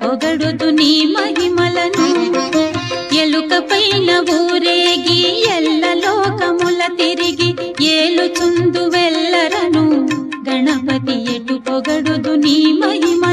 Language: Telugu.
పొగడుదు నీ మహిమలను. ఎలుక పైన ఊరేగి ఎల్ల లోకముల తిరిగి ఏలుచుందు వెల్లరను. గణపతి ఎటు పొగడుదు నీ మహిమ